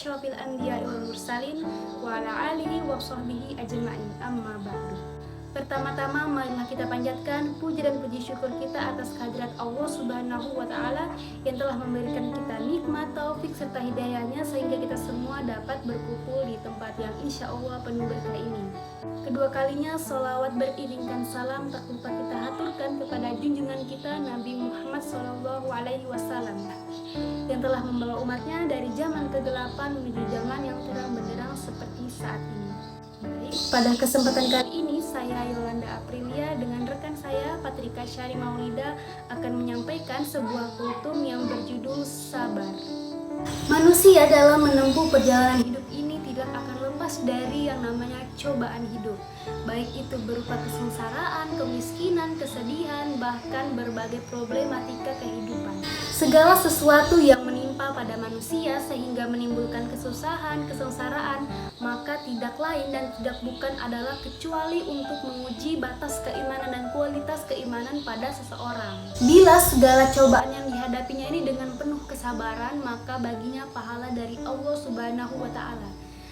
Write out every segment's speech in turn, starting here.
asyrafil anbiya'i wal mursalin wa ala alihi wa sahbihi ajma'in, amma ba'du. Pertama-tama marilah kita panjatkan puji dan puji syukur kita atas kehadirat Allah Subhanahu wa Ta'ala yang telah memberikan kita nikmat, taufik serta hidayahnya sehingga kita semua dapat berkumpul di tempat yang insya Allah penuh berkah ini. Kedua kalinya sholawat beriringkan salam tak lupa kita haturkan kepada junjungan kita Nabi Muhammad SAW yang telah membawa umatnya dari zaman kegelapan menuju zaman yang terang benderang seperti saat ini. Baik, pada kesempatan kali ini saya Yolanda Aprilia dengan rekan saya Patrika Syari Maulida akan menyampaikan sebuah kultum yang berjudul Sabar. Manusia dalam menempuh perjalanan hidup ini tidak akan lepas dari yang namanya cobaan hidup, baik itu berupa kesengsaraan, kemiskinan, kesedihan, bahkan berbagai problematika kehidupan. Segala sesuatu yang menimpa pada manusia sehingga menimbulkan kesusahan, kesengsaraan, maka tidak lain dan tidak bukan adalah kecuali untuk menguji batas keimanan dan kualitas keimanan pada seseorang. Bila segala cobaan yang dihadapinya ini dengan penuh kesabaran, maka baginya pahala dari Allah Subhanahu wa Ta'ala.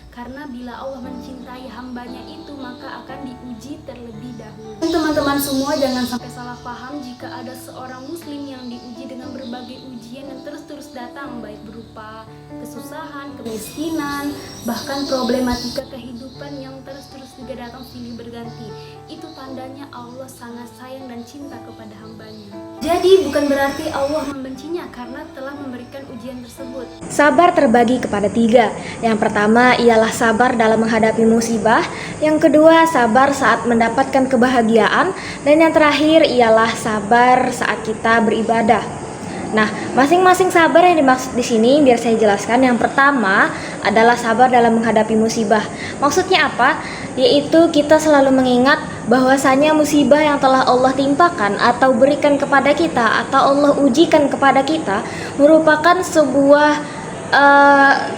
Karena bila Allah mencintai hambanya itu maka akan diuji terlebih dahulu. Teman-teman semua jangan sampai salah paham jika ada seorang muslim yang diuji dengan berbagai ujian yang terus-terus datang, baik berupa kesusahan, kemiskinan, bahkan problematika kehidupan yang terus-terus juga datang silih berganti. Itu tandanya Allah sangat sayang dan cinta kepada hambanya. Jadi bukan berarti Allah membencinya karena telah memberikan ujian tersebut. Sabar terbagi kepada 3. Yang pertama ialah sabar dalam menghadapi musibah, yang kedua sabar saat mendapatkan kebahagiaan, dan yang terakhir ialah sabar saat kita beribadah. Nah, masing-masing sabar yang dimaksud di sini biar saya jelaskan. Yang pertama adalah sabar dalam menghadapi musibah. Maksudnya apa? Yaitu kita selalu mengingat bahwasanya musibah yang telah Allah timpakan atau berikan kepada kita atau Allah ujikan kepada kita merupakan sebuah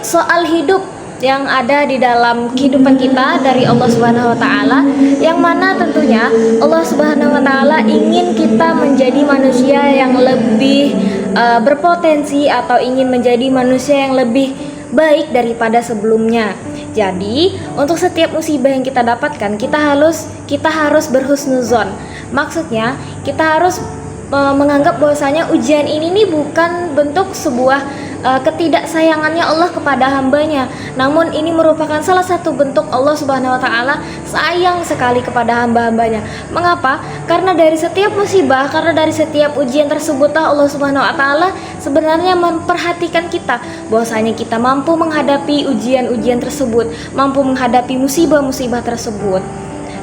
soal hidup yang ada di dalam kehidupan kita dari Allah Subhanahu wa Ta'ala, yang mana tentunya Allah Subhanahu wa Ta'ala ingin kita menjadi manusia yang lebih berpotensi atau ingin menjadi manusia yang lebih baik daripada sebelumnya. Jadi untuk setiap musibah yang kita dapatkan kita harus berhusnuzon. Maksudnya kita harus menganggap bahwasanya ujian ini nih bukan bentuk sebuah ketidaksayangannya Allah kepada hambanya, namun ini merupakan salah satu bentuk Allah Subhanahu wa Ta'ala sayang sekali kepada hamba-hambanya. Mengapa? Karena dari setiap musibah, karena dari setiap ujian tersebutlah Allah Subhanahu wa Ta'ala sebenarnya memperhatikan kita bahwasanya kita mampu menghadapi ujian-ujian tersebut, mampu menghadapi musibah-musibah tersebut.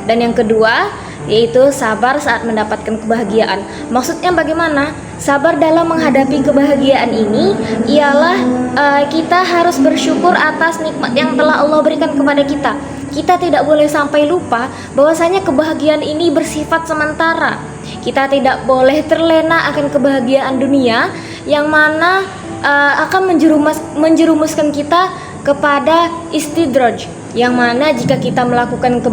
Dan yang kedua yaitu sabar saat mendapatkan kebahagiaan. Maksudnya bagaimana? Sabar dalam menghadapi kebahagiaan ini ialah kita harus bersyukur atas nikmat yang telah Allah berikan kepada kita. Kita tidak boleh sampai lupa bahwasanya kebahagiaan ini bersifat sementara. Kita tidak boleh terlena akan kebahagiaan dunia yang mana akan menjerumuskan kita kepada istidraj, yang mana jika kita mendapatkan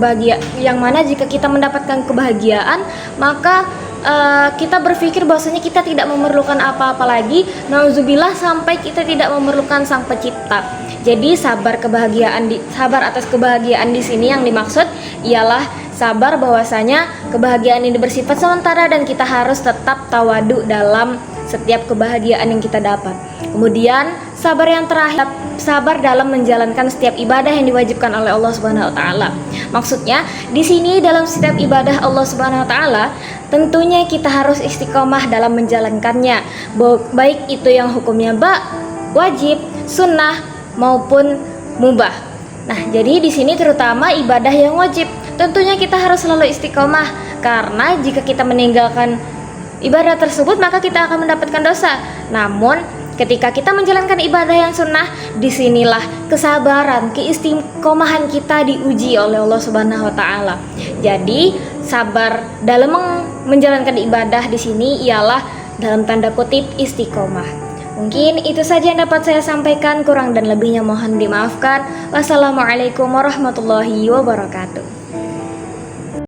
kebahagiaan maka kita berpikir bahwasanya kita tidak memerlukan apa-apa lagi. Nauzubillah, sampai kita tidak memerlukan sang pencipta. Jadi sabar atas kebahagiaan di sini yang dimaksud ialah sabar bahwasanya kebahagiaan ini bersifat sementara dan kita harus tetap tawadu dalam setiap kebahagiaan yang kita dapat. Kemudian sabar yang terakhir, sabar dalam menjalankan setiap ibadah yang diwajibkan oleh Allah Subhanahu wa Ta'ala. Maksudnya di sini dalam setiap ibadah Allah Subhanahu wa Ta'ala tentunya kita harus istiqomah dalam menjalankannya, baik itu yang hukumnya wajib, sunnah maupun mubah. Nah, jadi di sini terutama ibadah yang wajib tentunya kita harus selalu istiqomah, karena jika kita meninggalkan ibadah tersebut maka kita akan mendapatkan dosa. Namun ketika kita menjalankan ibadah yang sunnah, disinilah kesabaran, keistiqomahan kita diuji oleh Allah Subhanahu wa Ta'ala. Jadi sabar dalam menjalankan ibadah di sini ialah dalam tanda kutip istiqomah. Mungkin itu saja yang dapat saya sampaikan, kurang dan lebihnya mohon dimaafkan. Wassalamualaikum warahmatullahi wabarakatuh.